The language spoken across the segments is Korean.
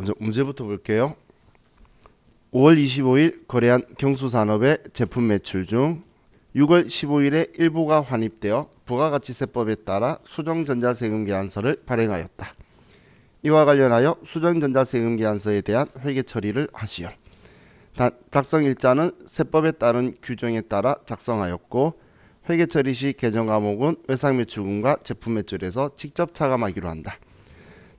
먼저 문제부터 볼게요. 5월 25일 거래한 경수산업의 제품 매출 중 6월 15일에 일부가 환입되어 부가가치세법에 따라 수정전자세금계산서를 발행하였다. 이와 관련하여 수정전자세금계산서에 대한 회계 처리를 하시오. 단 작성일자는 세법에 따른 규정에 따라 작성하였고 회계 처리 시 개정 과목은 외상매출금과 제품매출에서 직접 차감하기로 한다.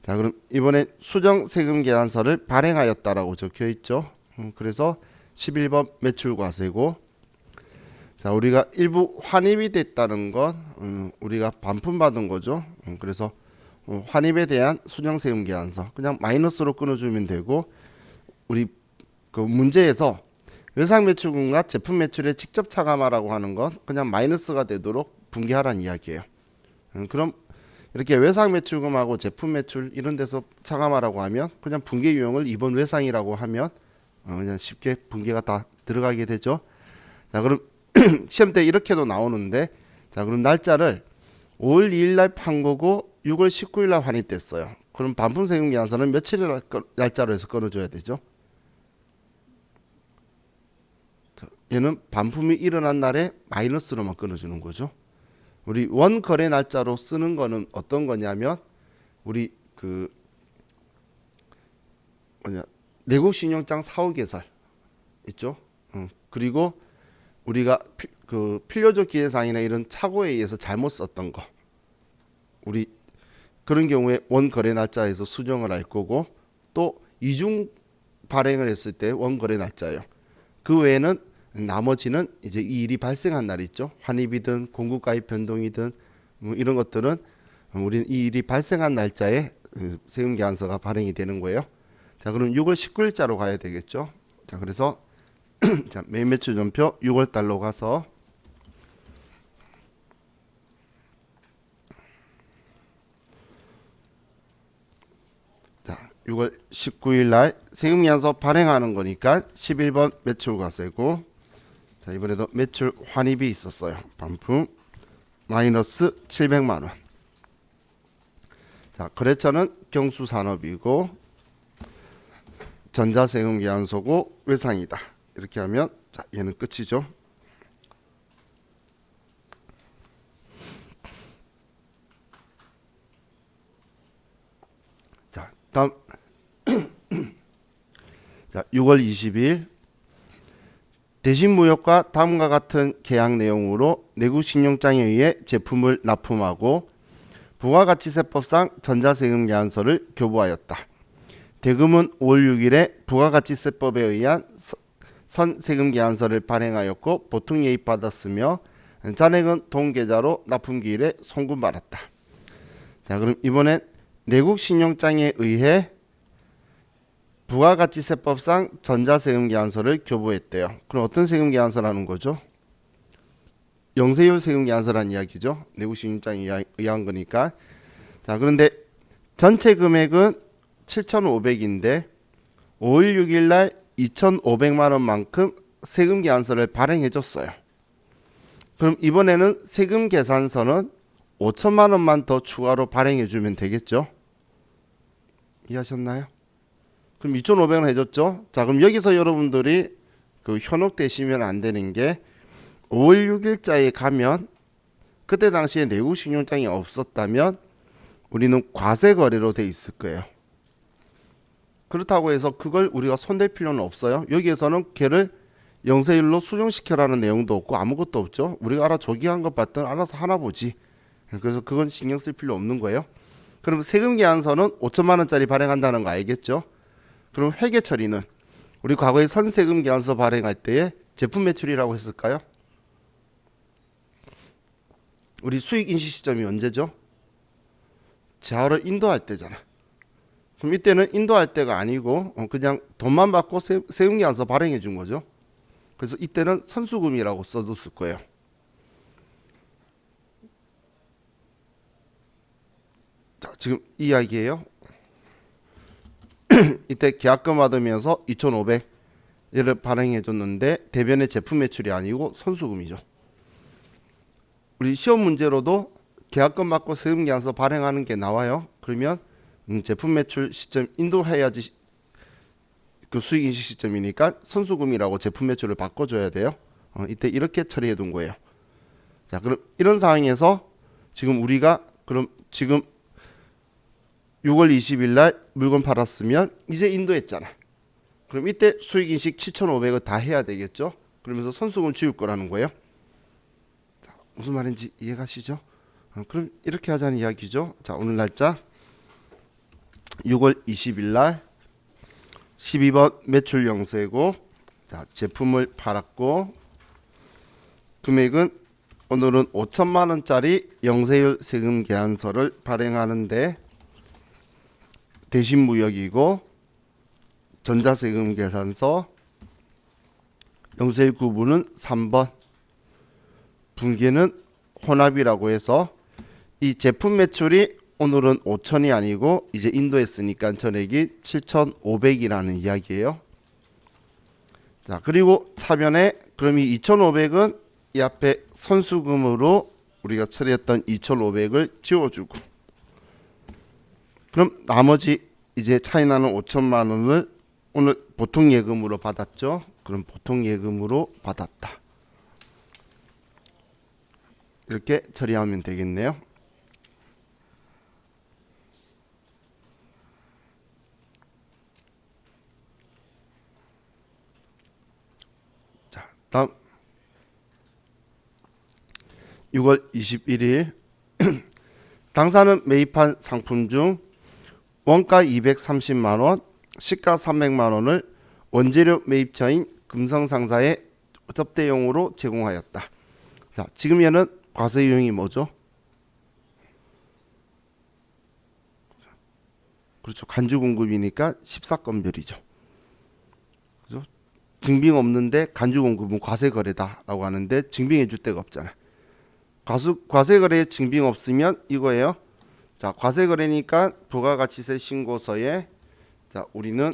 자, 그럼 이번에 수정세금계산서를 발행하였다라고 적혀있죠. 그래서 11번 매출과세고, 자, 우리가 일부 환입이 됐다는 건 우리가 반품받은 거죠. 그래서 환입에 대한 수정세금계산서 그냥 마이너스로 끊어주면 되고, 우리 그 문제에서 외상매출금과 제품매출에 직접 차감하라고 하는 건 그냥 마이너스가 되도록 분기하라는 이야기예요. 그럼 이렇게 외상매출금하고 제품매출 이런 데서 차감하라고 하면 그냥 분기 유형을 이번 외상이라고 하면 그냥 쉽게 분기가 다 들어가게 되죠. 자, 그럼 시험 때 이렇게도 나오는데, 자, 그럼 날짜를 5월 2일 날 판 거고 6월 19일 날 환입됐어요. 그럼 반품세금계산서는 며칠 날짜로 해서 끊어줘야 되죠? 자, 얘는 반품이 일어난 날에 마이너스로만 끊어주는 거죠. 우리 원거래 날짜로 쓰는 거는 어떤 거냐면, 우리 그 뭐냐, 내국신용장 사후개설 있죠. 그리고 우리가 그 필요적 기재사항이나 이런 착오에 의해서 잘못 썼던 거, 우리 그런 경우에 원거래 날짜에서 수정을 할 거고, 또 이중 발행을 했을 때 원거래 날짜예요. 그 외에는 나머지는 이제 이 일이 발생한 날 있죠. 환입이든 공급가입 변동이든 뭐 이런 것들은 우리는 이 일이 발생한 날짜에 세금계산서가 발행이 되는 거예요. 자, 그럼 6월 19일자로 가야 되겠죠. 자, 그래서 자, 매일 매출 전표 6월 달로 가서 자, 6월 19일 날 세금계산서 발행하는 거니까 11번 매출과세고, 자, 이번에도 매출 환입이 있었어요. 반품 마이너스 700만 원. 자, 거래처는 경수산업이고 전자세금계산서고 외상이다. 이렇게 하면 자, 얘는 끝이죠. 자, 다음 자, 6월 20일 대신무역과 다음과 같은 계약 내용으로 내국신용장에 의해 제품을 납품하고 부가가치세법상 전자세금계산서를 교부하였다. 대금은 5월 6일에 부가가치세법에 의한 선세금계산서를 발행하였고 보통예입받았으며 잔액은 동계좌로 납품기일에 송금받았다. 자, 그럼 이번엔 내국신용장에 의해 부가가치세법상 전자세금계산서를 교부했대요. 그럼 어떤 세금계산서라는 거죠? 영세율 세금계산서라는 이야기죠. 내국신용장에 의한 거니까. 자, 그런데 전체 금액은 7,500인데 5월 6일 날 2,500만 원만큼 세금계산서를 발행해 줬어요. 그럼 이번에는 세금계산서는 5천만 원만 더 추가로 발행해 주면 되겠죠? 이해하셨나요? 그럼 2,500원 해줬죠? 자, 그럼 여기서 여러분들이 그 현혹되시면 안 되는 게 5월 6일자에 가면 그때 당시에 내국신용장이 없었다면 우리는 과세거래로 돼 있을 거예요. 그렇다고 해서 그걸 우리가 손댈 필요는 없어요. 여기에서는 걔를 영세율로 수정시켜라는 내용도 없고 아무것도 없죠. 우리가 알아 조기한 것 봤든 알아서 하나 보지. 그래서 그건 신경 쓸 필요 없는 거예요. 그럼 세금계산서는 5천만 원짜리 발행한다는 거 알겠죠? 그럼 회계 처리는 우리 과거에 선세금계산서 발행할 때에 제품 매출이라고 했을까요? 우리 수익 인식 시점이 언제죠? 재화를 인도할 때잖아. 그럼 이때는 인도할 때가 아니고 그냥 돈만 받고 세금계산서 발행해 준 거죠. 그래서 이때는 선수금이라고 써뒀을 거예요. 자, 지금 이 이야기예요. 이때 계약금 받으면서 2,500을 발행해 줬는데 대변의 제품 매출이 아니고 선수금이죠. 우리 시험 문제로도 계약금 받고 세금계산서 발행하는 게 나와요. 그러면 제품 매출 시점 인도해야지 그 수익 인식 시점이니까 선수금이라고 제품 매출을 바꿔줘야 돼요. 이때 이렇게 처리해 둔 거예요. 자, 그럼 이런 상황에서 지금 우리가 그럼 지금 6월 20일 날 물건 팔았으면 이제 인도했잖아. 그럼 이때 수익 인식 7,500을 다 해야 되겠죠. 그러면서 선수금 지울 거라는 거예요. 자, 무슨 말인지 이해가시죠? 그럼 이렇게 하자는 이야기죠. 자, 오늘 날짜 6월 20일 날 12번 매출 영세고, 자, 제품을 팔았고 금액은 오늘은 5천만 원짜리 영세율 세금 계산서를 발행하는데 대신 무역이고, 전자세금 계산서 영세율 구분은 3번, 분기는 혼합이라고 해서 이 제품 매출이 오늘은 5천이 아니고 이제 인도했으니까 전액이 7,500이라는 이야기예요. 자, 그리고 차변에 그럼 이 2,500은 이 앞에 선수금으로 우리가 처리했던 2,500을 지워주고, 그럼 나머지 이제 차이 나는 5천만 원을 오늘 보통 예금으로 받았죠. 그럼 보통 예금으로 받았다. 이렇게 처리하면 되겠네요. 자, 다음 6월 21일 당사는 매입한 상품 중 원가 230만 원, 시가 300만 원을 원재료 매입처인 금성상사에 접대용으로 제공하였다. 자, 지금 얘는 과세 유형이 뭐죠? 그렇죠. 간주 공급이니까 14건별이죠. 그죠? 증빙 없는데 간주 공급은 과세 거래다라고 하는데 증빙해 줄 데가 없잖아. 과세 거래에 증빙 없으면 이거예요. 자, 과세 거래니까 부가가치세 신고서에, 자, 우리는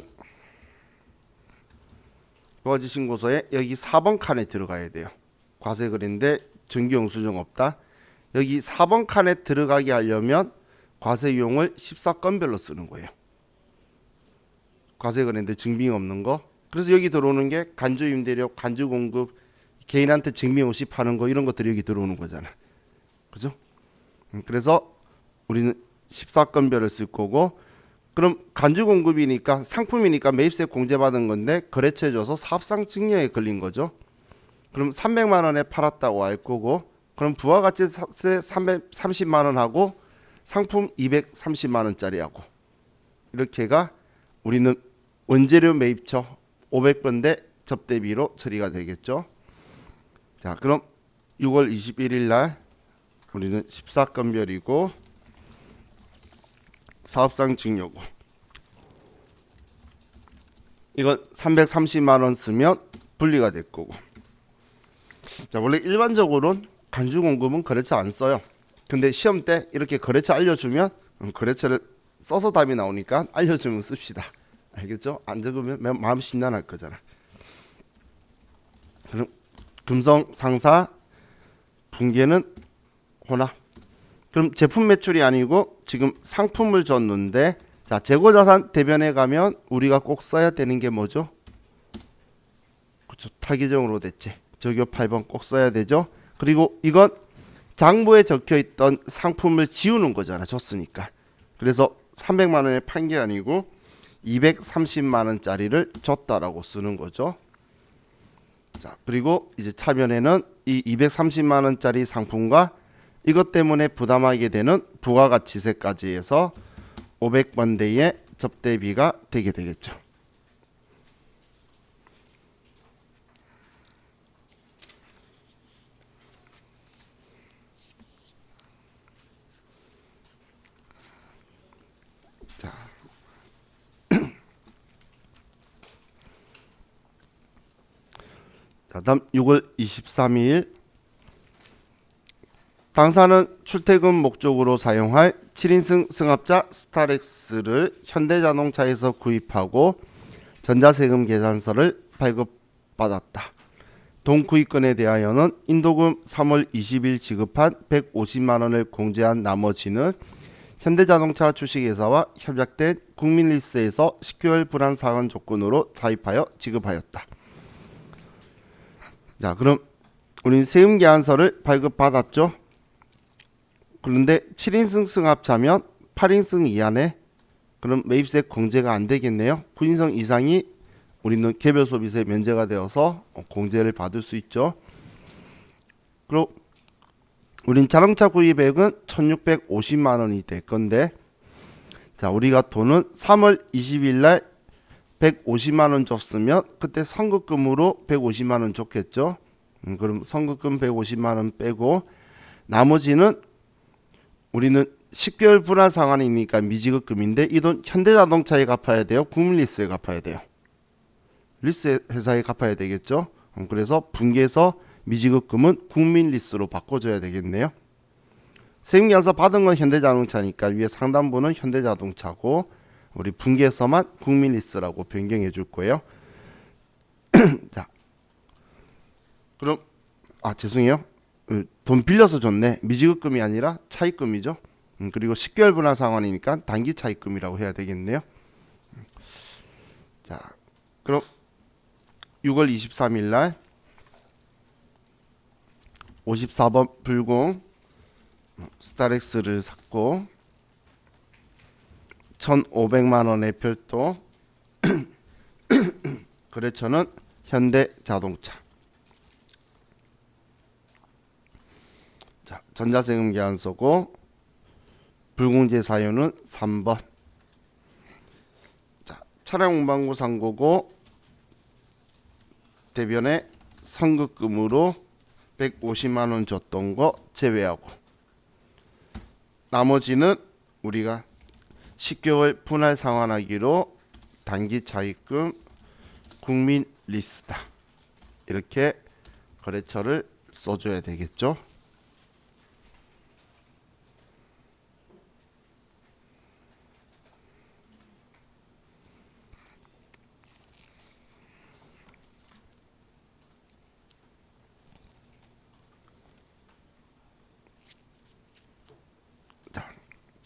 부가가치 신고서에 여기 4번 칸에 들어가야 돼요. 과세 거래인데 정기 영수증 없다. 여기 4번 칸에 들어가게 하려면 과세 유형을 14건별로 쓰는 거예요. 과세 거래인데 증빙이 없는 거. 그래서 여기 들어오는 게 간주 임대료, 간주 공급, 개인한테 증빙 없이 파는 거, 이런 것들이 여기 들어오는 거잖아. 그죠? 그래서 우리는 14건별을 쓸 거고, 그럼 간주 공급이니까 상품이니까 매입세 공제받은 건데 거래처에 줘서 사업상 증여에 걸린 거죠. 그럼 300만 원에 팔았다고 할 거고, 그럼 부가가치세 330만 원하고 상품 230만 원짜리하고 이렇게가 우리는 원재료 매입처 500번대 접대비로 처리가 되겠죠. 자, 그럼 6월 21일 날 우리는 14건별이고 사업상 증여고, 이건 330만 원 쓰면 분리가 될 거고. 자, 원래 일반적으로는 간주 공급은 거래처 안 써요. 근데 시험 때 이렇게 거래처 알려주면 거래처를 써서 답이 나오니까 알려주면 씁시다. 알겠죠? 안 적으면 마음 심란할 거잖아. 그럼 금성 상사, 분기는 혼합. 그럼 제품 매출이 아니고 지금 상품을 줬는데, 자, 재고자산 대변에 가면 우리가 꼭 써야 되는 게 뭐죠? 그렇죠. 타기정으로 대체 적요 8번 꼭 써야 되죠. 그리고 이건 장부에 적혀 있던 상품을 지우는 거잖아. 줬으니까. 그래서 300만 원에 판 게 아니고 230만 원짜리를 줬다라고 쓰는 거죠. 자, 그리고 이제 차변에는 이 230만 원짜리 상품과 이것 때문에 부담하게 되는 부가가치세까지 해서 500번대의 접대비가 되게 되겠죠. 자, 다음 6월 23일 당사는 출퇴근 목적으로 사용할 7인승 승합차 스타렉스를 현대자동차에서 구입하고 전자세금 계산서를 발급받았다. 동구입건에 대하여는 인도금 3월 20일 지급한 150만 원을 공제한 나머지는 현대자동차 주식회사와 협약된 국민리스에서 10개월 불안상환 조건으로 차입하여 지급하였다. 자, 그럼 우린 세금계산서를 발급받았죠. 그런데 7인승 승합차면 8인승 이하네. 그럼 매입세 공제가 안 되겠네요. 9인승 이상이 우리는 개별 소비세 면제가 되어서 공제를 받을 수 있죠. 그리고 우린 자동차 구입액은 1650만 원이 될 건데, 자, 우리가 돈은 3월 20일 날 150만 원 줬으면 그때 선급금으로 150만 원 줬겠죠. 그럼 선급금 150만 원 빼고 나머지는 우리는 10개월 분할 상환이니까 미지급금인데 이 돈 현대자동차에 갚아야 돼요? 국민리스에 갚아야 돼요? 리스 회사에 갚아야 되겠죠. 그래서 분기해서 미지급금은 국민리스로 바꿔줘야 되겠네요. 세금계산서 받은 건 현대자동차니까 위에 상단부는 현대자동차고 우리 분기해서만 국민리스라고 변경해 줄 거예요. 자, 그럼 죄송해요. 돈 빌려서 줬네. 미지급금이 아니라 차입금이죠. 그리고 10개월 분할 상환이니까 단기 차입금이라고 해야 되겠네요. 자, 그럼 6월 23일 날 54번 불공 스타렉스를 샀고 1,500만 원의 별도 거래처는 현대자동차. 자, 전자세금 계산서고 불공제 사유는 3번. 자, 차량 운반구 상고고 대변에 선급금으로 150만 원 줬던 거 제외하고 나머지는 우리가 10개월 분할 상환하기로 단기 차입금 국민리스다. 이렇게 거래처를 써줘야 되겠죠.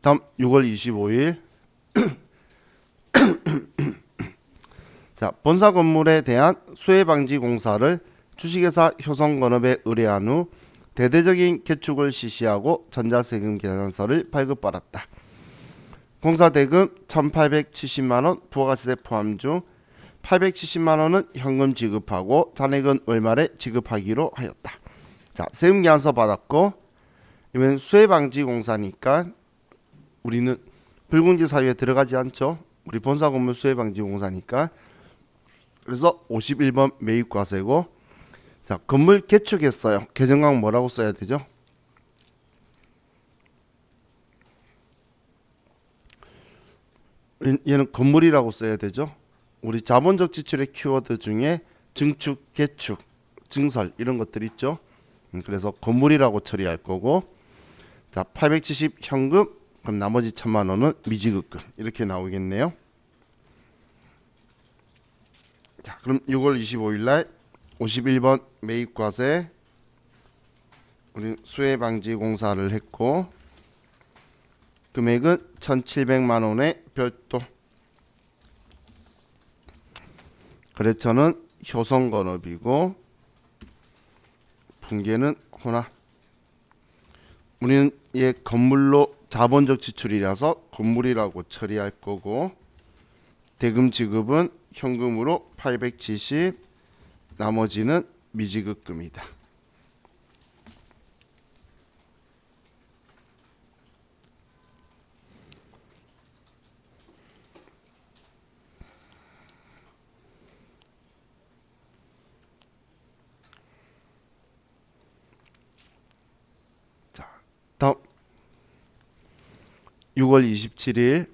다음 6월 25일 자, 본사 건물에 대한 수해 방지 공사를 주식회사 효성건업에 의뢰한 후 대대적인 개축을 실시하고 전자세금 계산서를 발급받았다. 공사 대금 1,870만 원 부가세 포함 중 870만 원은 현금 지급하고 잔액은 월말에 지급하기로 하였다. 자, 세금 계산서 받았고 이번엔 수해 방지 공사니까 우리는 불공제 사유에 들어가지 않죠. 우리 본사 건물 수해 방지 공사니까. 그래서 51번 매입과세고, 자, 건물 개축했어요. 개정강 뭐라고 써야 되죠? 얘는 건물이라고 써야 되죠. 우리 자본적 지출의 키워드 중에 증축, 개축, 증설 이런 것들 있죠. 그래서 건물이라고 처리할 거고, 자, 870 현금, 그럼 나머지 1,000만 원은 미지급금 이렇게 나오겠네요. 자, 그럼 6월 25일 날 51번 매입과세 우리 수해 방지 공사를 했고 금액은 1,700만 원의 별도. 거래처는 효성건업이고 분계는 혼합. 우리는 얘 건물로 자본적 지출이라서 건물이라고 처리할 거고 대금 지급은 현금으로 870, 나머지는 미지급금이다. 자, 다음 6월 27일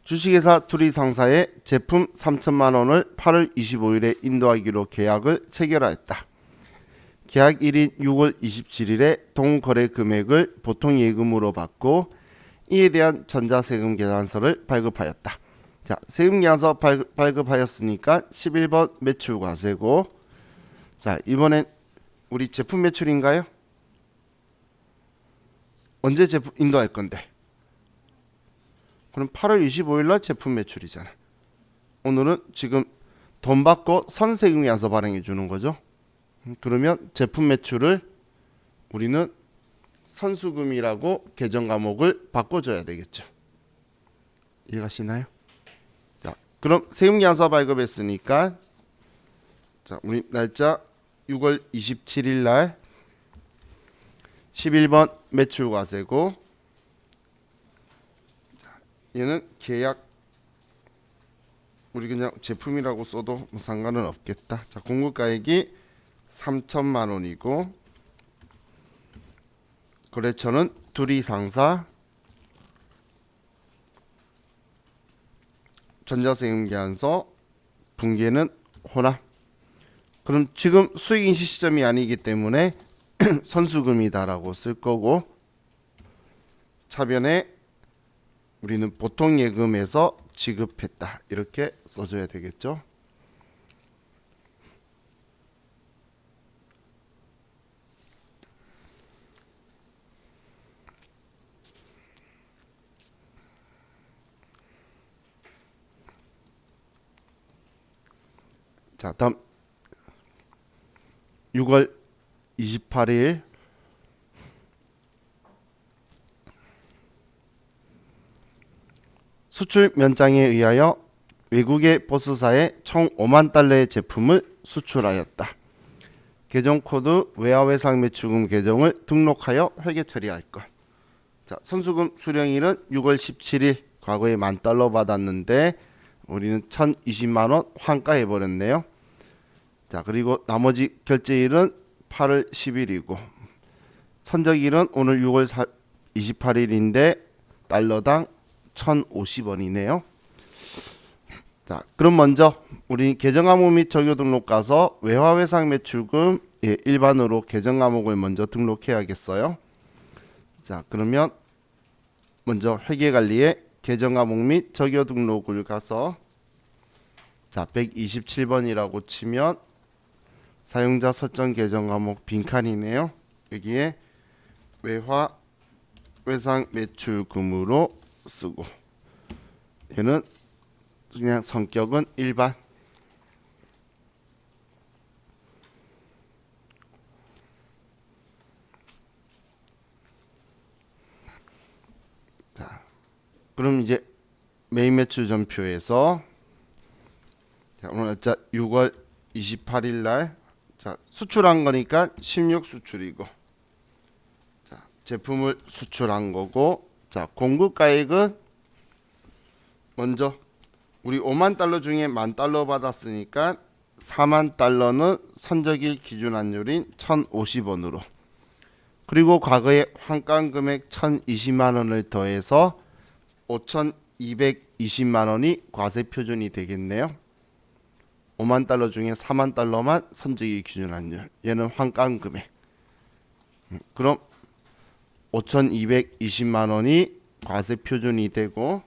주식회사 투리상사에 제품 3천만 원을 8월 25일에 인도하기로 계약을 체결하였다. 계약일인 6월 27일에 동거래 금액을 보통 예금으로 받고 이에 대한 전자세금 계산서를 발급하였다. 자, 세금 계산서 발급하였으니까 11번 매출과세고, 자, 이번엔 우리 제품 매출인가요? 언제 제품 인도할 건데? 그럼 8월 25일 날 제품 매출이잖아. 오늘은 지금 돈 받고 선세금이어서 발행해 주는 거죠. 그러면 제품 매출을 우리는 선수금이라고 계정 과목을 바꿔줘야 되겠죠. 이해가시나요? 자, 그럼 세금계산서 발급했으니까 자, 우리 날짜 6월 27일 날 11번 매출과세고, 얘는 계약, 우리 그냥 제품이라고 써도 뭐 상관은 없겠다. 자, 공급가액이 3천만 원이고 거래처는 둘이 상사, 전자세금계산서, 분기에는 혼합. 그럼 지금 수익인시 시점이 아니기 때문에 선수금이다라고 쓸 거고, 차변에 우리는 보통 예금에서 지급했다 이렇게 써줘야 되겠죠. 자, 다음 6월 28일 수출 면장에 의하여 외국의 보스사에 총 5만 달러의 제품을 수출하였다. 계정 코드 외화외상 매출금 계정을 등록하여 회계 처리할 것. 자, 선수금 수령일은 6월 17일. 과거에 10,000달러 받았는데 우리는 1,020만원 환가해 버렸네요. 자, 그리고 나머지 결제일은 8월 10일이고 선적일은 오늘 6월 28일인데 달러당 1,050원이네요. 자, 그럼 먼저 우리 계정과목 및 적요 등록 가서 외화외상 매출금 일반으로 계정과목을 먼저 등록해야겠어요. 자, 그러면 먼저 회계관리에 계정과목 및 적요 등록을 가서 자, 127번이라고 치면 사용자 설정 계정과목 빈칸이네요. 여기에 외화외상 매출금으로 쓰고, 얘는 그냥 성격은 일반. 자, 그럼 이제 메인 매출 전표에서 자, 오늘 날짜 6월 28일 날 자, 수출한 거니까 16 수출이고, 자, 제품을 수출한 거고, 자, 공급가액은 먼저 우리 5만 달러 중에 10,000달러 받았으니까 4만 달러는 선적일 기준 환율인 1,050원으로, 그리고 과거에 환가 금액 1,020만 원을 더해서 5,220만 원이 과세 표준이 되겠네요. 5만 달러 중에 4만 달러만 선적일 기준 환율, 얘는 환가 금액. 그럼 5,220만 원이 과세 표준이 되고,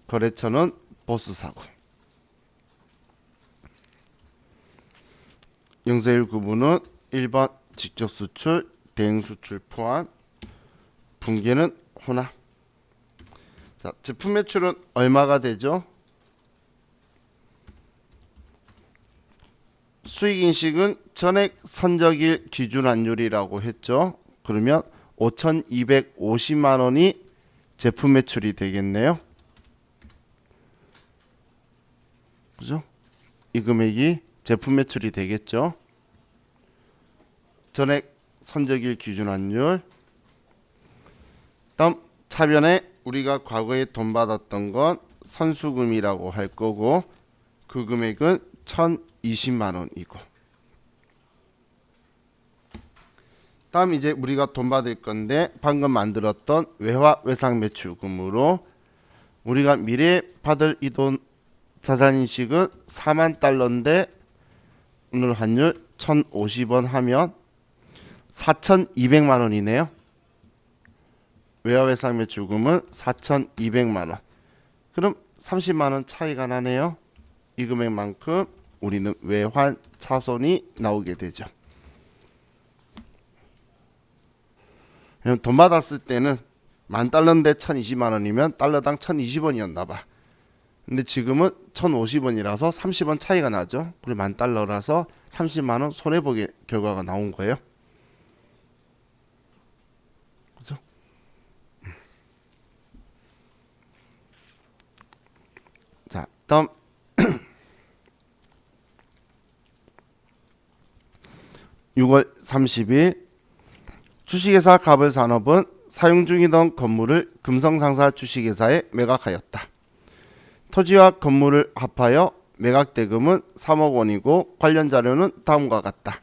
거래처는 보스사고, 영세율 구분은 1번 직접 수출, 대행 수출 포함, 분기는 혼합. 자, 제품 매출은 얼마가 되죠? 수익인식은 전액 선적일 기준 환율이라고 했죠. 그러면 5,250만 원이 제품 매출이 되겠네요. 그죠? 이 금액이 제품 매출이 되겠죠. 전액 선적일 기준 환율. 다음 차변에 우리가 과거에 돈 받았던 건 선수금이라고 할 거고, 그 금액은 1,020만 원이고, 다음 이제 우리가 돈 받을 건데 방금 만들었던 외화외상 매출금으로 우리가 미래에 받을 이 돈 자산인식은 4만 달러인데 오늘 환율 1,050원 하면 4,200만 원이네요. 외화외상 매출금은 4,200만 원. 그럼 30만 원 차이가 나네요. 이 금액만큼 우리는 외환 차손이 나오게 되죠. 돈 받았을 때는 $10,000인데 1,020만원이면 달러당 1,020원이었나 봐. 근데 지금은 1,050원이라서 30원 차이가 나죠. 그리고 $10,000라서 30만원 손해보기 결과가 나온 거예요. 그죠? 자, 다음 6월 30일 주식회사 가벌산업은 사용 중이던 건물을 금성상사 주식회사에 매각하였다. 토지와 건물을 합하여 매각 대금은 3억 원이고 관련 자료는 다음과 같다.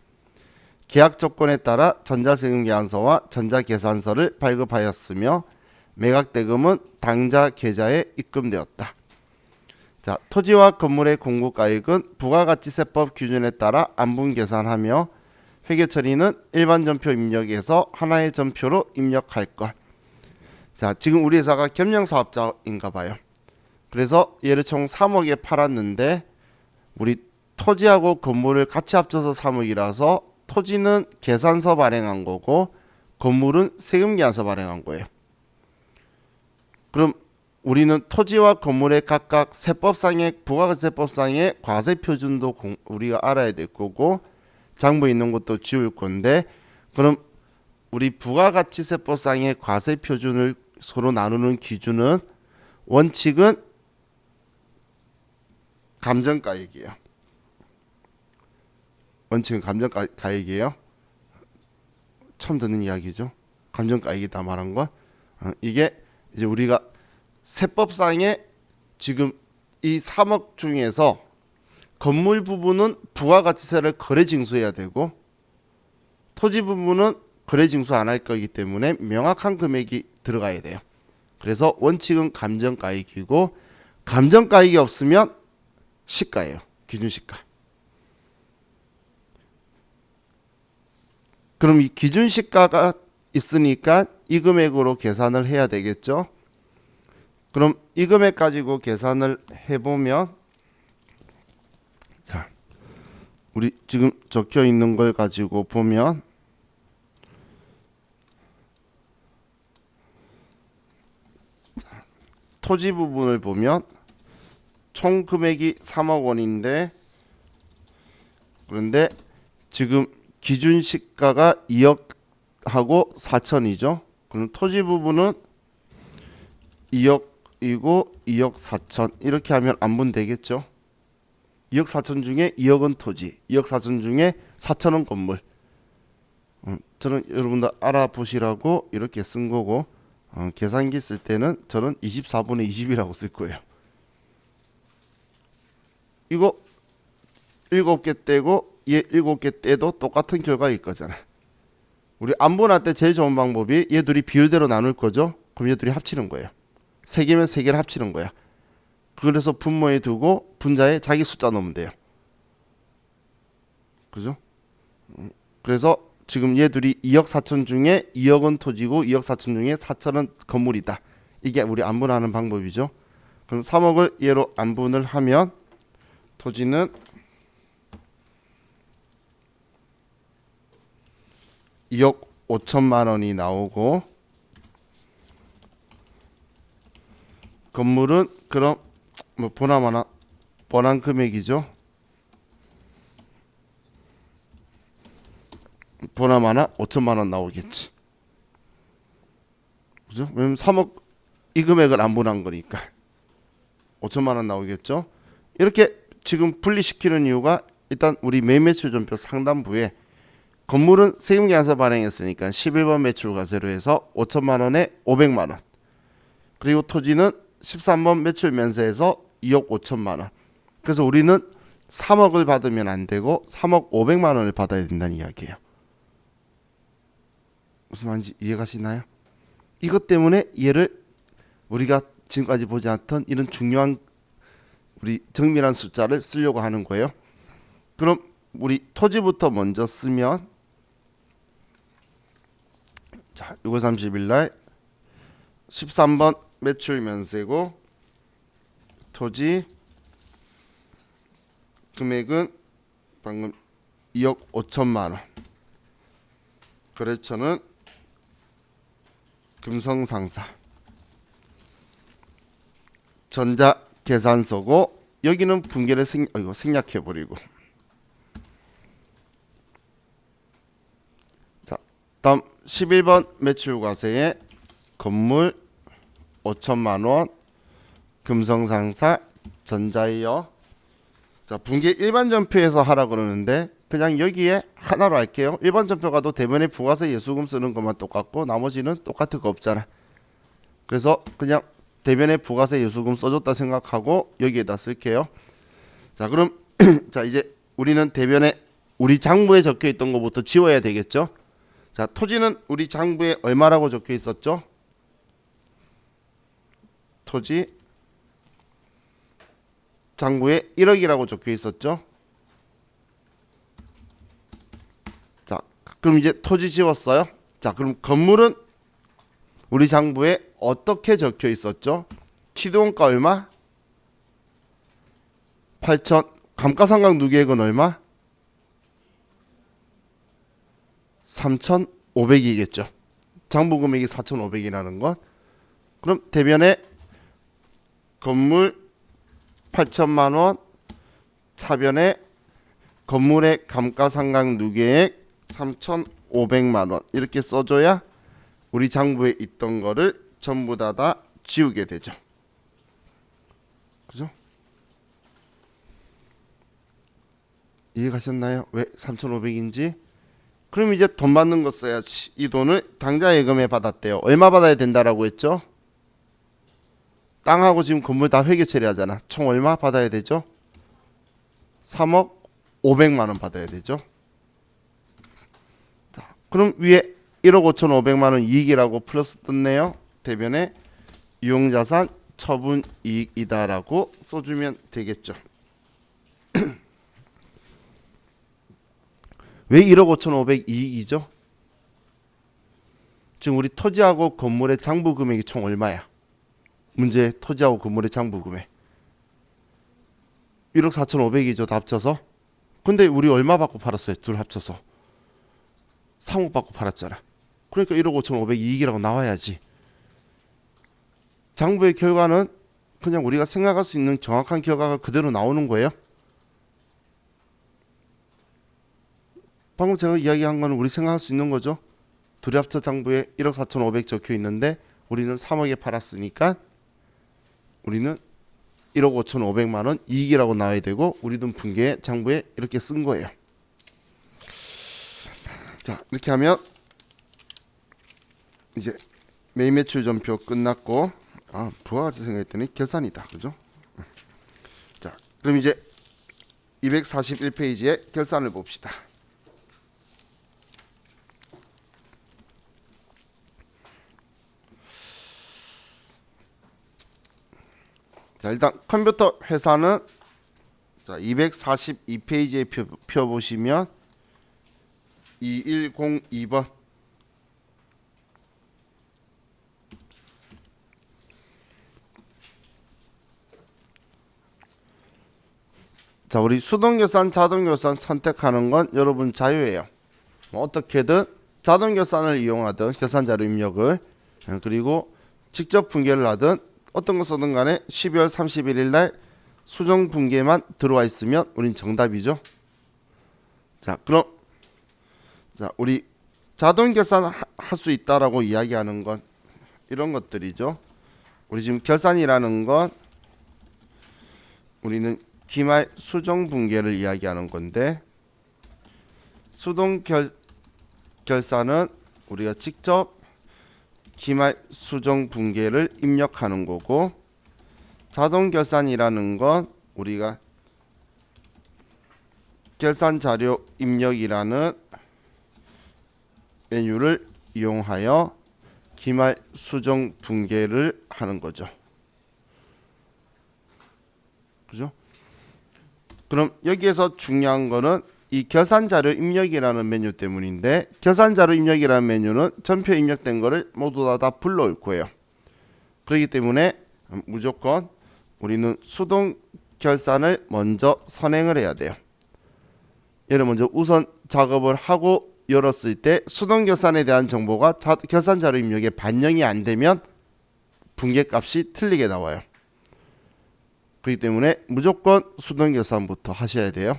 계약 조건에 따라 전자세금계산서와 전자계산서를 발급하였으며 매각 대금은 당자 계좌에 입금되었다. 자, 토지와 건물의 공급가액은 부가가치세법 기준에 따라 안분 계산하며 회계처리는 일반 전표 입력에서 하나의 전표로 입력할 것. 자, 지금 우리 회사가 겸용사업자인가 봐요. 그래서 얘를 총 3억에 팔았는데 우리 토지하고 건물을 같이 합쳐서 3억이라서 토지는 계산서 발행한 거고 건물은 세금계산서 발행한 거예요. 그럼 우리는 토지와 건물의 각각 세법상의 부가가치세법상의 과세표준도 우리가 알아야 될 거고 장부에 있는 것도 지울 건데, 그럼 우리 부가가치세법상의 과세표준을 서로 나누는 기준은 원칙은 감정가액이에요. 원칙은 감정가액이에요. 처음 듣는 이야기죠. 감정가액이다 말한 건 이게 이제 우리가 세법상의 지금 이 3억 중에서 건물 부분은 부가가치세를 거래징수해야 되고 토지 부분은 거래징수 안 할 거기 때문에 명확한 금액이 들어가야 돼요. 그래서 원칙은 감정가액이고 감정가액이 없으면 시가예요. 기준시가. 그럼 이 기준시가가 있으니까 이 금액으로 계산을 해야 되겠죠. 그럼 이 금액 가지고 계산을 해보면, 자, 우리 지금 적혀 있는 걸 가지고 보면 토지 부분을 보면 총 금액이 3억 원인데, 그런데 지금 기준 시가가 2억하고 4천이죠. 그럼 토지 부분은 2억이고 2억 4천 이렇게 하면 안분 되겠죠. 2억 4천 중에 2억은 토지, 2억 4천 중에 4천은 건물. 저는 여러분들 알아보시라고 이렇게 쓴 거고, 계산기 쓸 때는 저는 24분의 20이라고 쓸 거예요. 이거 7개 떼고 얘 7개 떼도 똑같은 결과일 거잖아. 우리 안분할 때 제일 좋은 방법이 얘 둘이 비율대로 나눌 거죠. 그럼 얘 둘이 합치는 거예요. 3개면 3개를 합치는 거야. 그래서 분모에 두고 분자에 자기 숫자 넣으면 돼요. 그죠? 그래서 지금 얘 둘이 2억 4천 중에 2억은 토지고 2억 4천 중에 4천은 건물이다. 이게 우리 안분하는 방법이죠. 그럼 3억을 얘로 안분을 하면 토지는 2억 5천만 원이 나오고 건물은 그럼 뭐 보나마나 뻔한 금액이죠. 보나마나 5천만 원 나오겠지. 그죠? 왜냐면 3억 이 금액을 안분한 거니까 5천만 원 나오겠죠. 이렇게 지금 분리시키는 이유가 일단 우리 매매출 전표 상단부에 건물은 세금계산서 발행했으니까 11번 매출과세로 해서 5천만 원에 500만 원. 그리고 토지는 13번 매출 면세에서 2억 5천만 원. 그래서 우리는 3억을 받으면 안 되고 3억 500만 원을 받아야 된다는 이야기예요. 무슨 말인지 이해가시나요? 이것 때문에 얘를 우리가 지금까지 보지 않던 이런 중요한 우리 정밀한 숫자를 쓰려고 하는 거예요. 그럼 우리 토지부터 먼저 쓰면, 자, 6월 30일 날 13번 매출 면세고 토지 금액은 방금 2억 5천만 원. 거래처는 금성상사 전자계산서고 여기는 분계를 생략해버리고 자 다음 11번 매출과세에 건물 5천만원 금성상사 전자이어 자 분계 일반 전표에서 하라 그러는데 그냥 여기에 하나로 할게요. 일반 전표 가도 대변에 부가세 예수금 쓰는 것만 똑같고 나머지는 똑같을 거 없잖아. 그래서 그냥 대변에 부가세 예수금 써줬다 생각하고 여기에다 쓸게요. 자 그럼 자 이제 우리는 대변에 우리 장부에 적혀 있던 것부터 지워야 되겠죠. 자 토지는 우리 장부에 얼마라고 적혀 있었죠? 토지 장부에 1억이라고 적혀 있었죠. 자 그럼 이제 토지 지웠어요. 자 그럼 건물은 우리 장부에 어떻게 적혀 있었죠? 취득원가 얼마? 8천. 감가상각 누계액은 얼마? 3,500이겠죠. 장부 금액이 4,500이라는 건. 그럼 대변에 건물 8천만 원, 차변에 건물의 감가상각 누계액 3,500만 원 이렇게 써줘야 우리 장부에 있던 거를 전부 다 지우게 되죠. 그죠? 이해가셨나요? 왜 3,500인지? 그럼 이제 돈 받는 거 써야지. 이 돈을 당좌 예금에 받았대요. 얼마 받아야 된다라고 했죠? 땅하고 지금 건물 다 회계 처리하잖아. 총 얼마 받아야 되죠? 3억 500만 원 받아야 되죠. 자, 그럼 위에 1억 5,500만 원 이익이라고 플러스 떴네요. 대변에 유용자산 처분 이익이다라고 써주면 되겠죠. 왜 1억 5,500 이익이죠? 지금 우리 토지하고 건물의 장부 금액이 총 얼마야? 문제 토지하고 건물의 장부 금액 1억 4,500이죠. 다 합쳐서. 근데 우리 얼마 받고 팔았어요? 둘 합쳐서 3억 받고 팔았잖아. 그러니까 1억 5,500 이익이라고 나와야지. 장부의 결과는 그냥 우리가 생각할 수 있는 정확한 결과가 그대로 나오는 거예요. 방금 제가 이야기한 거는 우리 생각할 수 있는 거죠. 둘이 합쳐 장부에 1억 4,500 적혀 있는데 우리는 3억에 팔았으니까 우리는 1억 5,500만 원 이익이라고 나와야 되고 우리는 분계 장부에 이렇게 쓴 거예요. 자 이렇게 하면 이제 매입 매출 전표 끝났고 부가가치 생각했더니 결산이다. 그죠? 자 그럼 이제 241페이지에 결산을 봅시다. 자 일단 컴퓨터 회사는 자 242페이지에 펴보시면 2102번 자 우리 수동결산 자동결산 선택하는 건 여러분 자유예요. 뭐 어떻게든 자동결산을 이용하든 결산자료 입력을 그리고 직접 분계를 하든 어떤 거 써든 간에 12월 31일 날 수정 분계만 들어와 있으면 우린 정답이죠. 자 그럼 자 우리 자동 결산 할 수 있다라고 이야기하는 건 이런 것들이죠. 우리 지금 결산이라는 건 우리는 기말 수정 분계를 이야기하는 건데 수동 결산은 우리가 직접 기말 수정 분계를 입력하는 거고 자동 결산이라는 건 우리가 결산 자료 입력이라는 메뉴를 이용하여 기말 수정 분계를 하는 거죠. 그죠? 그럼 여기에서 중요한 거는 이 결산자료 입력이라는 메뉴 때문인데 결산자료 입력이라는 메뉴는 전표 입력된 거를 모두 다 불러올 거예요. 그렇기 때문에 무조건 우리는 수동 결산을 먼저 선행을 해야 돼요. 얘를 먼저 우선 작업을 하고 열었을 때 수동결산에 대한 정보가 결산자료 입력에 반영이 안 되면 붕괴값이 틀리게 나와요. 그렇기 때문에 무조건 수동결산부터 하셔야 돼요.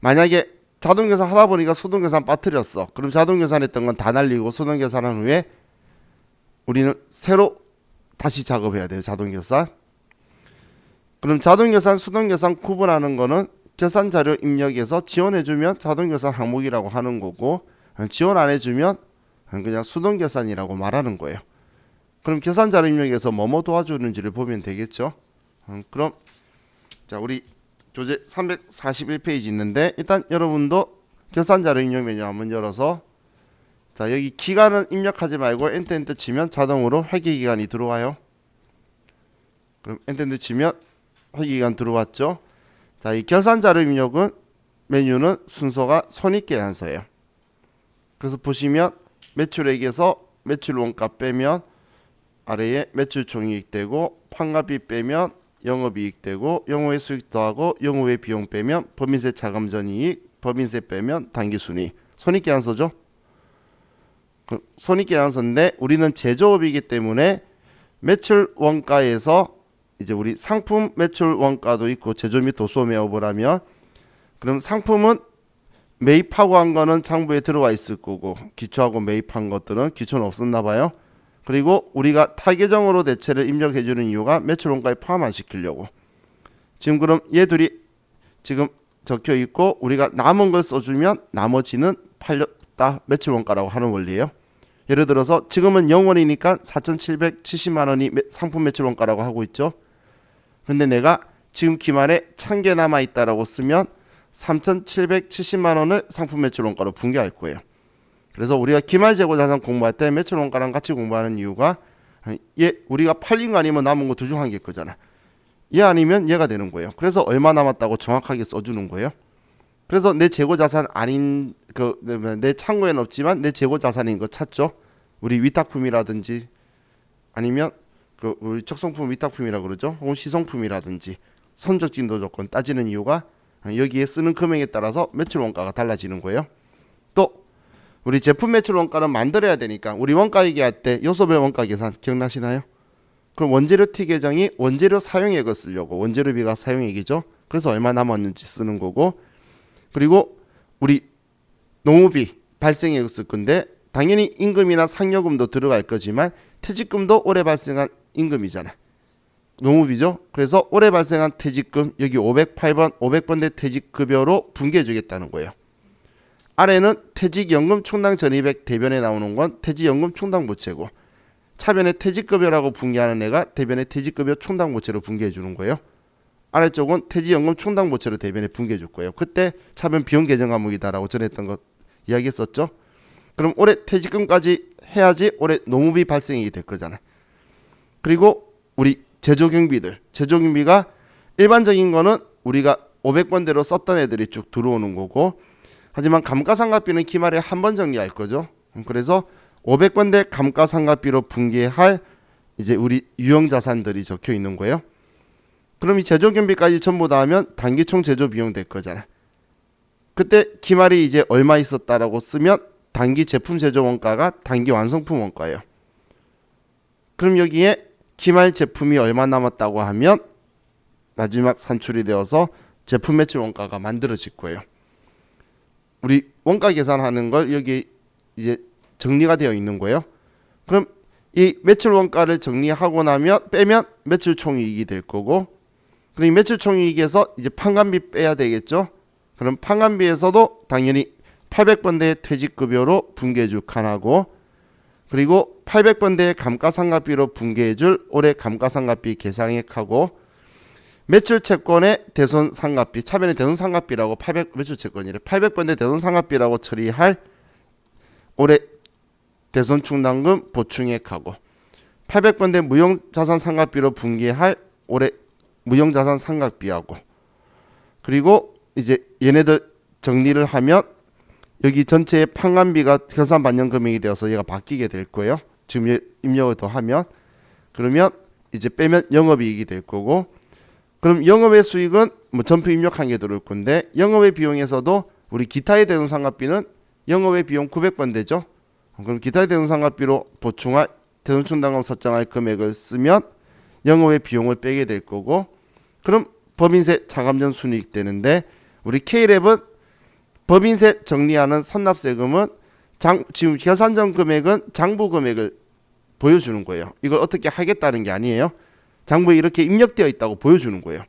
만약에 자동결산 하다 보니까 수동결산 빠뜨렸어. 그럼 자동결산 했던 건 다 날리고 수동결산한 후에 우리는 새로 다시 작업해야 돼요. 자동결산. 그럼 자동결산, 수동결산 구분하는 거는 결산자료 입력에서 지원해주면 자동결산 항목이라고 하는 거고, 지원 안 해주면 그냥 수동결산이라고 말하는 거예요. 그럼 결산자료 입력에서 뭐뭐 도와주는지를 보면 되겠죠. 그럼 자, 우리 교재 341페이지 있는데, 일단 여러분도 결산자료 입력 메뉴 한번 열어서, 자, 여기 기간은 입력하지 말고 엔터 치면 자동으로 회계기간이 들어와요. 그럼 엔터 치면 회계기간 들어왔죠. 자, 이 결산자료 입력은 메뉴는 순서가 손익계산서예요. 그래서 보시면 매출액에서 매출 원가 빼면 아래에 매출 총이익 되고, 판관비 빼면 영업이익 되고, 영업외 수익 더하고 영업외 비용 빼면 법인세 차감 전이익, 법인세 빼면 당기순이익. 손익계산서죠. 손익계산서인데 우리는 제조업이기 때문에 매출 원가에서 이제 우리 상품 매출 원가도 있고 제조 및 도소 매업을 하면, 그럼 상품은 매입하고 한 거는 장부에 들어와 있을 거고, 기초하고 매입한 것들은 기초는 없었나 봐요. 그리고 우리가 타계정으로 대체를 입력해 주는 이유가 매출 원가에 포함 안 시키려고. 지금 그럼 얘들이 지금 적혀 있고 우리가 남은 걸 써주면 나머지는 팔렸다 매출 원가라고 하는 원리예요. 예를 들어서 지금은 0원이니까 4,770만 원이 상품 매출 원가라고 하고 있죠. 근데 내가 지금 기말에 1,000개 남아 있다라고 쓰면 3,770만 원을 상품 매출 원가로 분개할 거예요. 그래서 우리가 기말 재고 자산 공부할 때 매출 원가랑 같이 공부하는 이유가, 얘 우리가 팔린 거 아니면 남은 거 둘 중 한 개일 거잖아. 얘 아니면 얘가 되는 거예요. 그래서 얼마 남았다고 정확하게 써주는 거예요. 그래서 내 재고 자산 아닌 내 창고에는 없지만 내 재고 자산인 거 찾죠. 우리 위탁품이라든지 아니면 우리 적성품 위탁품이라 그러죠. 혹은 시성품이라든지 선적 진도 조건 따지는 이유가 여기에 쓰는 금액에 따라서 매출 원가가 달라지는 거예요. 또 우리 제품 매출 원가는 만들어야 되니까 우리 원가 얘기할 때 요소별 원가 계산 기억나시나요? 그럼 원재료 T 계정이 원재료 사용액을 쓰려고, 원재료비가 사용액이죠. 그래서 얼마 남았는지 쓰는 거고, 그리고 우리 농우비 발생액을 쓸 건데 당연히 임금이나 상여금도 들어갈 거지만 퇴직금도 올해 발생한 임금이잖아. 농우비죠. 그래서 올해 발생한 퇴직금 여기 508번 500번대 퇴직급여로 분개해 주겠다는 거예요. 아래는 퇴직연금 충당 전입액 대변에 나오는 건 퇴직연금 충당부채고, 차변에 퇴직급여라고 분개하는 애가 대변에 퇴직급여 충당부채로 분개해 주는 거예요. 아래쪽은 퇴직연금 충당부채로 대변에 분개해 줄 거예요. 그때 차변 비용 계정 과목이다라고 전했던 거 이야기했었죠. 그럼 올해 퇴직금까지 해야지 올해 노무비 발생이 될 거잖아. 그리고 우리 제조경비가 일반적인 거는 우리가 500번대로 썼던 애들이 쭉 들어오는 거고, 하지만 감가상각비는 기말에 한 번 정리할 거죠. 그래서 500번대 감가상각비로 분개할 이제 우리 유형자산들이 적혀 있는 거예요. 그럼 이 제조경비까지 전부 다 하면 단기총 제조비용 될 거잖아. 그때 기말이 이제 얼마 있었다라고 쓰면 단기 제품 제조 원가가 단기 완성품 원가예요. 그럼 여기에 기말 제품이 얼마 남았다고 하면 마지막 산출이 되어서 제품 매출 원가가 만들어질 거예요. 우리 원가 계산하는 걸 여기 이제 정리가 되어 있는 거예요. 그럼 이 매출 원가를 정리하고 나면 빼면 매출 총이익이 될 거고, 그럼 이 매출 총이익에서 이제 판관비 빼야 되겠죠. 그럼 판관비에서도 당연히 800번대의 퇴직급여로 분개해줄 칸하고, 그리고 800번대의 감가상각비로 분개해줄 올해 감가상각비 계상액하고, 매출채권의 대손상각비, 차변의 대손상각비라고 800 매출채권이래 800번대 대손상각비라고 처리할 올해 대손충당금 보충액하고, 800번대 무형자산상각비로 분개할 올해 무형자산상각비하고, 그리고 이제 얘네들 정리를 하면 여기 전체의 판관비가 결산 반영 금액이 되어서 얘가 바뀌게 될 거예요. 지금 입력을 더 하면, 그러면 이제 빼면 영업이익이 될 거고, 그럼 영업의 수익은 뭐 전표 입력한 게 들어올 건데, 영업의 비용에서도 우리 기타에 대손상각비는 영업외 비용 900번 되죠. 그럼 기타 대손상각비로 보충할 대손충당금 설정할 금액을 쓰면 영업외 비용을 빼게 될 거고, 그럼 법인세 차감전 순이익 되는데, 우리 K랩은 법인세 정리하는 선납세금은 지금 계산전 금액은 장부 금액을 보여주는 거예요. 이걸 어떻게 하겠다는 게 아니에요. 장부에 이렇게 입력되어 있다고 보여주는 거예요.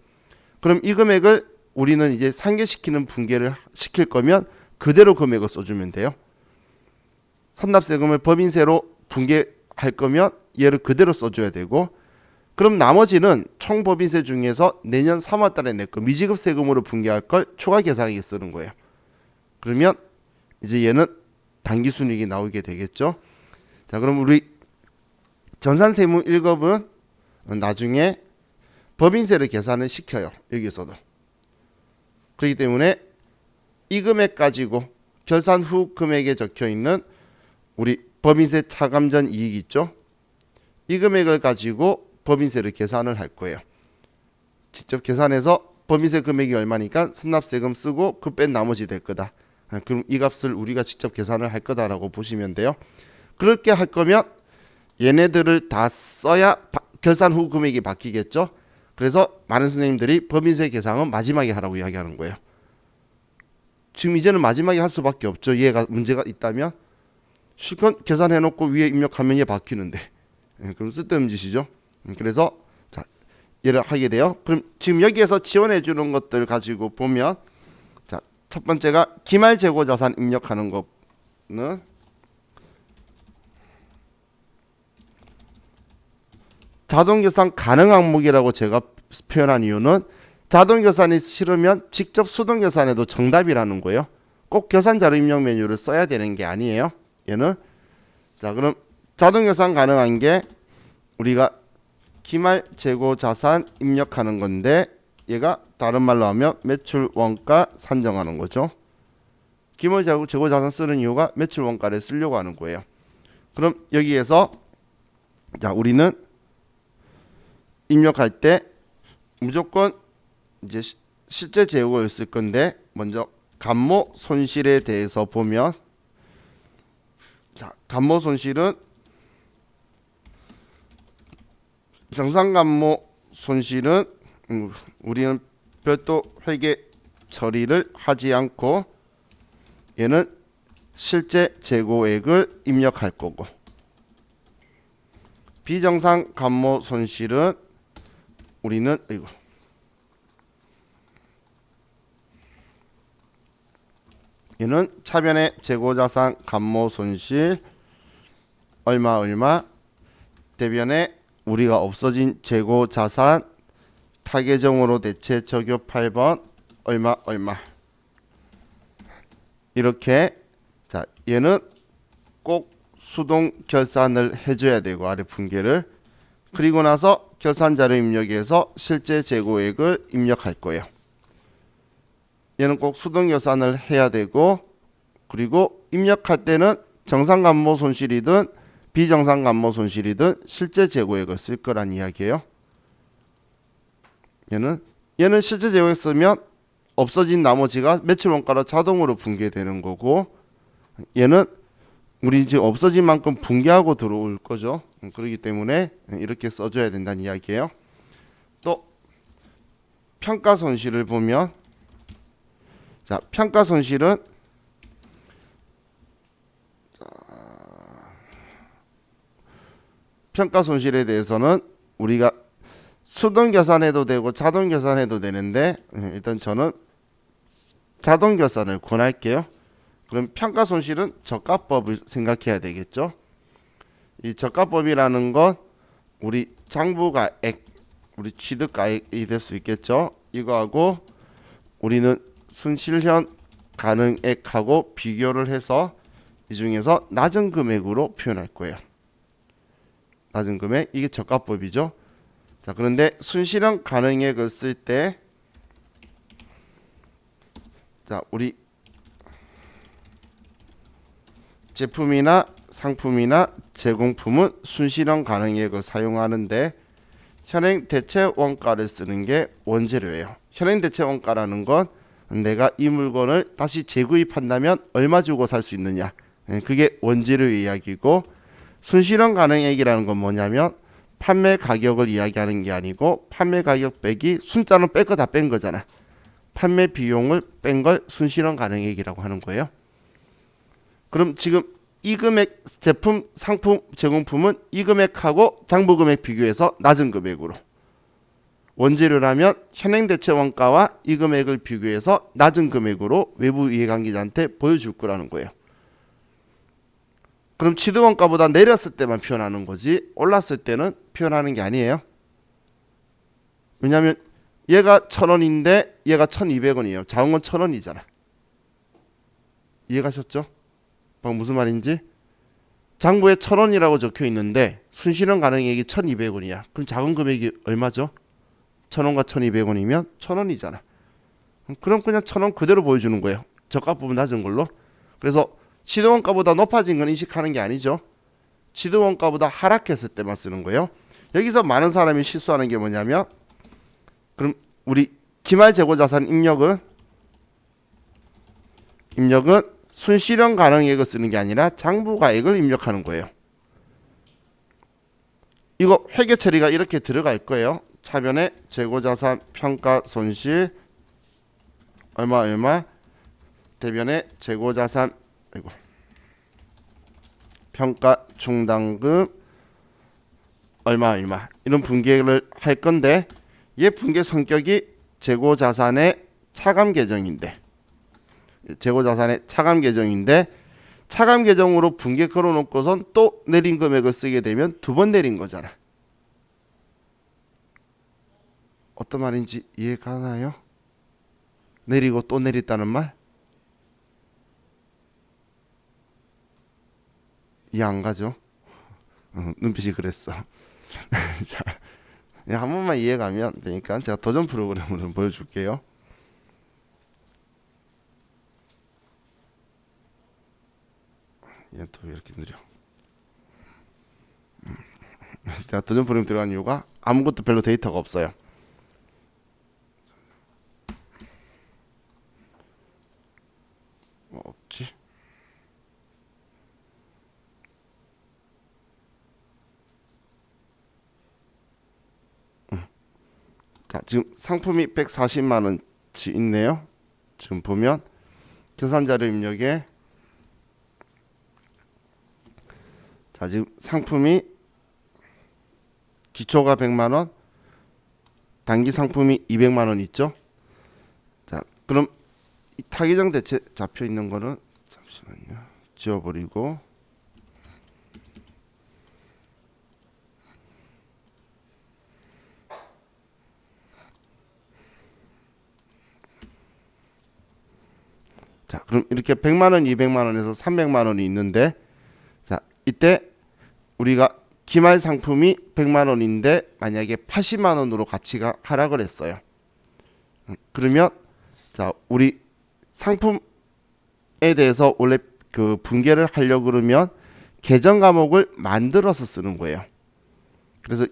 그럼 이 금액을 우리는 이제 상계시키는 분계를 시킬 거면 그대로 금액을 써주면 돼요. 선납세금을 법인세로 분계할 거면 얘를 그대로 써줘야 되고, 그럼 나머지는 총 법인세 중에서 내년 3월 달에 낼 거 미지급 세금으로 분계할 걸 추가 계산하기 쓰는 거예요. 그러면 이제 얘는 당기순이익이 나오게 되겠죠. 자, 그럼 우리 전산세무 1급은 나중에 법인세를 계산을 시켜요. 여기서도. 그렇기 때문에 이 금액 가지고 결산 후 금액에 적혀 있는 우리 법인세 차감전 이익 있죠. 이 금액을 가지고 법인세를 계산을 할 거예요. 직접 계산해서 법인세 금액이 얼마니까 선납세금 쓰고 그 뺀 나머지 될 거다. 그럼 이 값을 우리가 직접 계산을 할 거다라고 보시면 돼요. 그렇게 할 거면 얘네들을 다 써야 결산 후 금액이 바뀌겠죠. 그래서 많은 선생님들이 법인세 계산은 마지막에 하라고 이야기하는 거예요. 지금 이제는 마지막에 할 수밖에 없죠. 얘가 문제가 있다면 실컷 계산해놓고 위에 입력하면 얘 바뀌는데, 그럼 쓸데없는 짓이죠. 그래서 자, 얘를 하게 돼요. 그럼 지금 여기에서 지원해 주는 것들 가지고 보면, 자, 첫 번째가 기말 재고 자산 입력하는 거는 자동 결산 가능 항목이라고 제가 표현한 이유는 자동 결산이 싫으면 직접 수동 결산해도 정답이라는 거예요. 꼭 결산 자료 입력 메뉴를 써야 되는 게 아니에요. 얘는 자, 그럼 자동 결산 가능한 게 우리가 기말 재고 자산 입력하는 건데, 얘가 다른 말로 하면 매출 원가 산정하는 거죠. 기말 재고 자산 쓰는 이유가 매출 원가를 쓰려고 하는 거예요. 그럼 여기에서 자, 우리는 입력할 때 무조건 이제 실제 재고를 쓸 건데, 먼저 감모 손실에 대해서 보면, 자, 감모 손실은 정상 감모 손실은 우리는 별도 회계 처리를 하지 않고 얘는 실제 재고액을 입력할 거고, 비정상 감모 손실은 우리는 얘는 차변의 재고자산 감모 손실 얼마 대변에 우리가 없어진 재고자산 타계정으로 대체 적용 8번 얼마 이렇게. 자, 얘는 꼭 수동 결산을 해줘야 되고 아래 분계를, 그리고 나서 결산자료 입력에서 실제 재고액을 입력할 거예요. 얘는 꼭 수동 결산을 해야 되고, 그리고 입력할 때는 정상 감모 손실이든 비정상 감모 손실이든 실제 재고액을 쓸 거란 이야기예요. 얘는 실제 재고액 쓰면 없어진 나머지가 매출 원가로 자동으로 분계되는 거고, 얘는 우리 지금 없어진 만큼 분계하고 들어올 거죠. 그렇기 때문에 이렇게 써줘야 된다는 이야기예요. 또 평가 손실을 보면, 자, 평가 손실은 평가 손실에 대해서는 우리가 수동 계산해도 되고 자동 계산해도 되는데, 일단 저는 자동 계산을 권할게요. 그럼 평가 손실은 저가법을 생각해야 되겠죠. 이 저가법이라는 건 우리 장부가액, 우리 취득가액이 될 수 있겠죠. 이거하고 우리는 순실현 가능액하고 비교를 해서 이 중에서 낮은 금액으로 표현할 거예요. 낮은 금액, 이게 저가법이죠. 자, 그런데 순실현 가능액을 쓸 때, 자, 우리 제품이나 상품이나 제공품은 순실현 가능액을 사용하는데 현행 대체 원가를 쓰는 게 원재료예요. 현행 대체 원가라는 건 내가 이 물건을 다시 재구입한다면 얼마 주고 살 수 있느냐. 그게 원재료 이야기고, 순실현 가능액이라는 건 뭐냐면 판매 가격을 이야기하는 게 아니고 판매 가격 빼기 순자는 뺄 거 다 뺀 거잖아. 판매 비용을 뺀 걸 순실현 가능액이라고 하는 거예요. 그럼 지금 이 금액 제품, 상품, 제공품은 이 금액하고 장부 금액 비교해서 낮은 금액으로, 원재료라면 현행 대체 원가와 이 금액을 비교해서 낮은 금액으로 외부 이해관계자한테 보여줄 거라는 거예요. 그럼 취득원가보다 내렸을 때만 표현하는 거지 올랐을 때는 표현하는 게 아니에요. 왜냐하면 얘가 1,000원인데 얘가 1,200원이에요. 자원 건 1,000원이잖아. 이해가셨죠? 방금 무슨 말인지? 장부에 1,000원이라고 적혀 있는데 순실현 가능액이 1,200원이야. 그럼 자금 금액이 얼마죠? 1,000원과 1,200원이면 1,000원이잖아. 그럼 그냥 1,000원 그대로 보여주는 거예요. 저가 부분 낮은 걸로. 그래서 취득원가보다 높아진 건 인식하는 게 아니죠. 취득원가보다 하락했을 때만 쓰는 거예요. 여기서 많은 사람이 실수하는 게 뭐냐면, 그럼 우리 기말 재고자산 입력은 순실현 가능액을 쓰는 게 아니라 장부가액을 입력하는 거예요. 이거 회계 처리가 이렇게 들어갈 거예요. 차변에 재고자산 평가 손실 얼마 대변에 재고자산 평가 충당금 얼마 이런 분계를 할 건데, 얘 분계 성격이 재고자산의 차감 계정인데 차감 계정으로 분계 걸어놓고선 또 내린 금액을 쓰게 되면 두 번 내린 거잖아. 어떤 말인지 이해가나요? 내리고 또 내렸다는 말? 이해 안 가죠? 눈빛이 그랬어. 자, 한 번만 이해가면 되니까 제가 도전 프로그램으로 보여줄게요. 얘 또 왜 이렇게 느려? 제가 도전 프로그램 들어간 이유가 아무것도 별로 데이터가 없어요. 뭐 없지? 자, 지금 상품이 140만 원치 있네요. 지금 보면 계산자료 입력에, 자, 지금 상품이 기초가 100만 원, 단기 상품이 200만 원 있죠. 자, 그럼 이 타기정 대체 잡혀 있는 거는 잠시만요. 지워버리고, 자, 그럼 이렇게 100만 원, 200만 원에서 300만 원이 있는데, 자, 이때 우리가 기말 상품이 100만 원인데 만약에 80만 원으로 가치가 하락을 했어요. 그러면 자, 우리 상품에 대해서 원래 그 분계를 하려고 그러면 계정 과목을 만들어서 쓰는 거예요. 그래서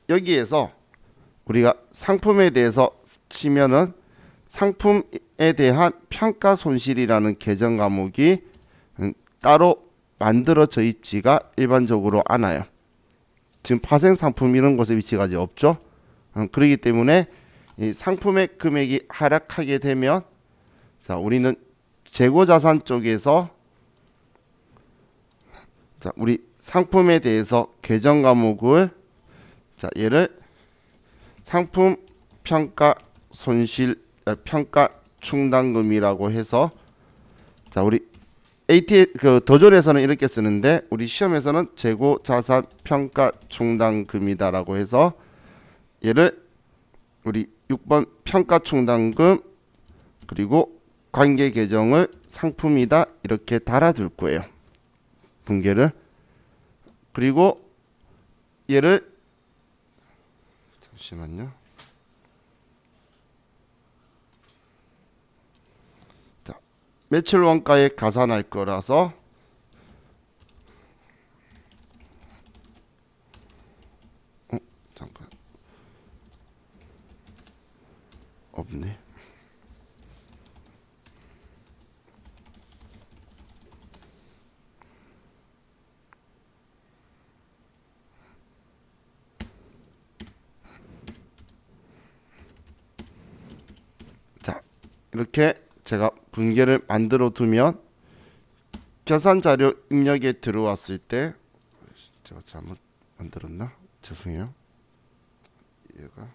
여기에서 우리가 상품에 대해서 치면은 상품에 대한 평가 손실이라는 계정 과목이 따로 만들어져 있지가 일반적으로 않아요. 지금 파생 상품 이런 곳에 위치가 아직 없죠. 그렇기 때문에 이 상품의 금액이 하락하게 되면, 자, 우리는 재고자산 쪽에서, 자, 우리 상품에 대해서 계정 과목을, 자, 얘를 상품 평가 손실 평가 충당금이라고 해서, 자, 우리 AT 그 도전에서는 이렇게 쓰는데 우리 시험에서는 재고 자산 평가 충당금이다라고 해서 얘를 우리 6번 평가 충당금 그리고 관계 계정을 상품이다 이렇게 달아둘 거예요. 분계를. 그리고 얘를 잠시만요. 자, 매출 원가에 가산할 거라서 잠깐 없네. 이렇게 제가 분계를 만들어 두면 계산 자료 입력에 들어왔을 때 제가 잘못 만들었나? 죄송해요. 얘가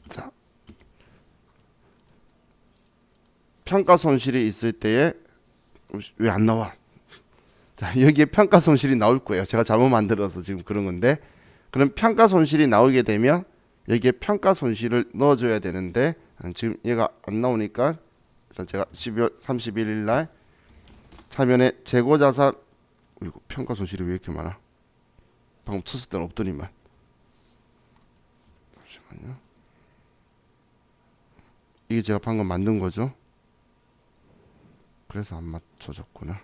자, 평가 손실이 있을 때에 왜 안 나와? 자, 여기에 평가 손실이 나올 거예요. 제가 잘못 만들어서 지금 그런 건데, 그럼 평가 손실이 나오게 되면 여기에 평가 손실을 넣어줘야 되는데 지금 얘가 안 나오니까 일단 제가 12월 31일 날 차면에 재고자산, 이거 평가 손실이 왜 이렇게 많아? 방금 쳤을 때는 없더니만. 잠시만요. 이게 제가 방금 만든 거죠. 그래서 안 맞춰졌구나.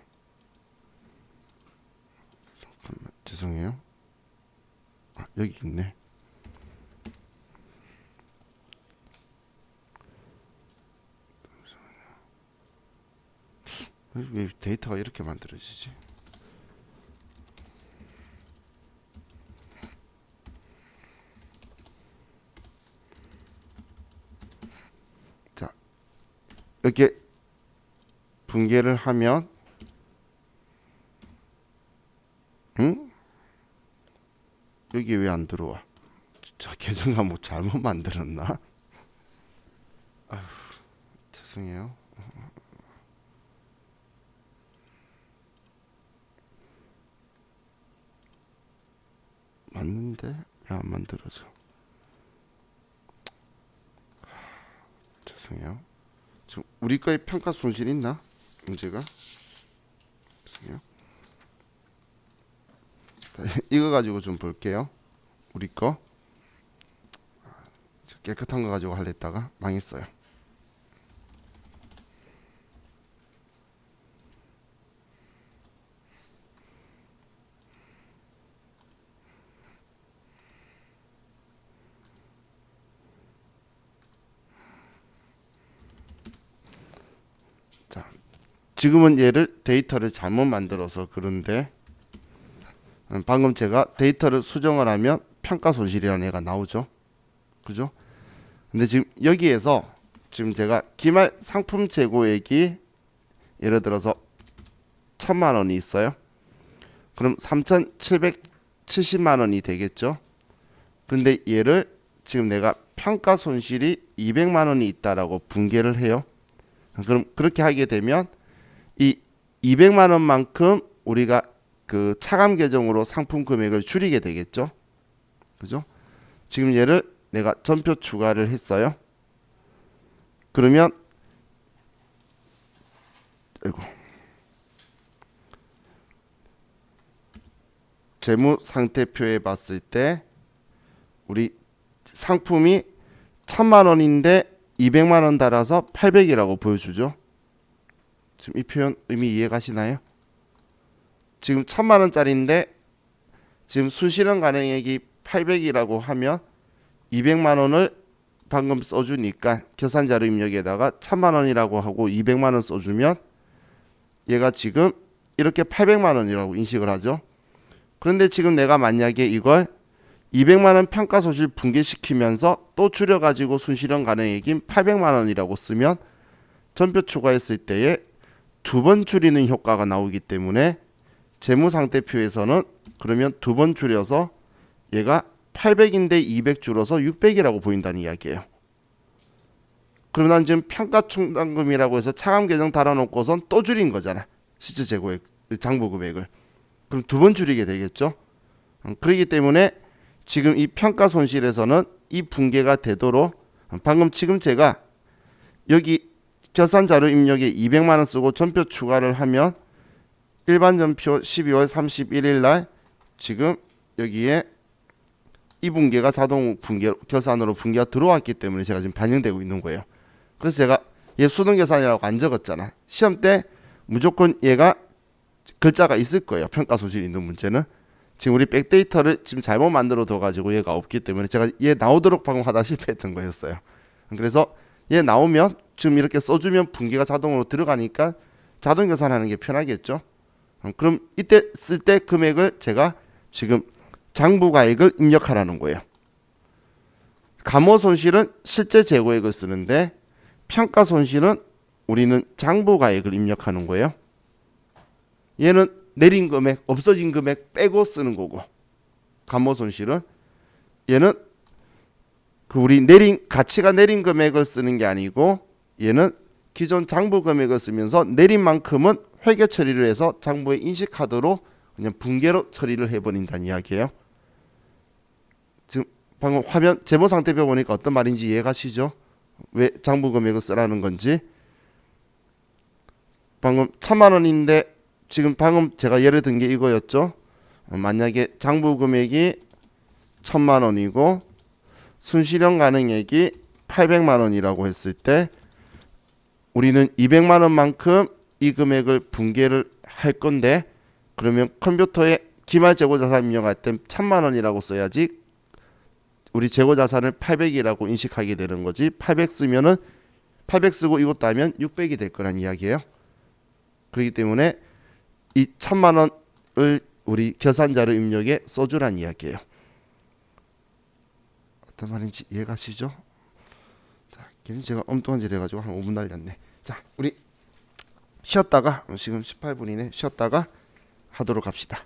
잠깐만, 죄송해요. 아, 여기 있네. 왜 데이터가 이렇게 만들어지지? 자, 이렇게 분계를 하면 여기 왜 안 들어와? 저 계정가 뭐 잘못 만들었나? 아휴, 죄송해요. 맞는데 왜 안 만들어져? 죄송해요. 지금 우리 거에 평가 손실 있나? 문제가? 죄송해요. 이거 가지고 좀 볼게요. 우리 거 깨끗한 거 가지고 하려 했다가 망했어요. 자, 지금은 얘를 데이터를 잘못 만들어서 그런데 방금 제가 데이터를 수정을 하면 평가 손실이라는 애가 나오죠. 그죠? 근데 지금 여기에서 지금 제가 기말 상품 재고액이 예를 들어서 1000만 원이 있어요. 그럼 3770만 원이 되겠죠. 근데 얘를 지금 내가 평가 손실이 200만 원이 있다라고 분계를 해요. 그럼 그렇게 하게 되면 이 200만 원만큼 우리가 그 차감 계정으로 상품 금액을 줄이게 되겠죠. 그죠? 지금 얘를 내가 전표 추가를 했어요. 그러면 아이고, 재무 상태표에 봤을 때 우리 상품이 1000만 원인데 200만 원 달아서 800이라고 보여주죠. 지금 이 표현 의미 이해가시나요? 지금 1000만 원짜리인데 지금 순실현 가능액이 800이라고 하면 200만 원을 방금 써주니까 계산자료 입력에다가 1000만 원이라고 하고 200만 원 써주면 얘가 지금 이렇게 800만 원이라고 인식을 하죠. 그런데 지금 내가 만약에 이걸 200만 원 평가 손실 분계시키면서 또 줄여가지고 순실현 가능액인 800만 원이라고 쓰면 전표 추가했을 때에 두 번 줄이는 효과가 나오기 때문에 재무상태표에서는 그러면 두 번 줄여서 얘가 800인데 200 줄어서 600이라고 보인다는 이야기예요. 그럼 난 지금 평가충당금이라고 해서 차감 계정 달아놓고선 또 줄인 거잖아. 실제 재고액, 장부 금액을. 그럼 두 번 줄이게 되겠죠. 그렇기 때문에 지금 이 평가 손실에서는 이 분계가 되도록 방금 지금 제가 여기 결산 자료 입력에 200만 원 쓰고 전표 추가를 하면 일반 전표 12월 31일 날 지금 여기에 이 분계가 자동 분계 결산으로 분계가 들어왔기 때문에 제가 지금 반영되고 있는 거예요. 그래서 제가 얘 수능 계산이라고 안 적었잖아. 시험 때 무조건 얘가 글자가 있을 거예요. 평가 손실이 있는 문제는. 지금 우리 백데이터를 지금 잘못 만들어 둬 가지고 얘가 없기 때문에 제가 얘 나오도록 방금 하다 실패했던 거였어요. 그래서 얘 나오면 지금 이렇게 써주면 분계가 자동으로 들어가니까 자동 계산하는 게 편하겠죠. 그럼 이때 쓸 때 금액을 제가 지금 장부가액을 입력하라는 거예요. 감호손실은 실제 재고액을 쓰는데 평가손실은 우리는 장부가액을 입력하는 거예요. 얘는 내린 금액, 없어진 금액 빼고 쓰는 거고, 감호손실은 얘는 우리 가치가 내린 금액을 쓰는 게 아니고, 얘는 기존 장부 금액을 쓰면서 내린 만큼은 회계 처리를 해서 장부에 인식하도록 그냥 분개로 처리를 해버린다는 이야기예요. 지금 방금 화면 재무 상태표 보니까 어떤 말인지 이해가시죠? 왜 장부 금액을 쓰라는 건지. 방금 1000만 원인데 지금 방금 제가 예를 든 게 이거였죠. 만약에 장부 금액이 1000만 원이고 순실현 가능액이 800만 원이라고 했을 때 우리는 200만 원만큼 이 금액을 분개를 할 건데, 그러면 컴퓨터에 기말 재고자산 입력할 땐 1000만 원이라고 써야지 우리 재고자산을 800이라고 인식하게 되는 거지. 800 쓰면은 800 쓰고 이것도 하면 600이 될 거란 이야기예요. 그렇기 때문에 이 1000만 원을 우리 계산자료 입력에 써주란 이야기예요. 어떤 말인지 이해가시죠? 자, 괜히 제가 엉뚱한 짓 해가지고 한 5분 날렸네. 자, 우리 쉬었다가 지금 18분이네. 쉬었다가 하도록 합시다.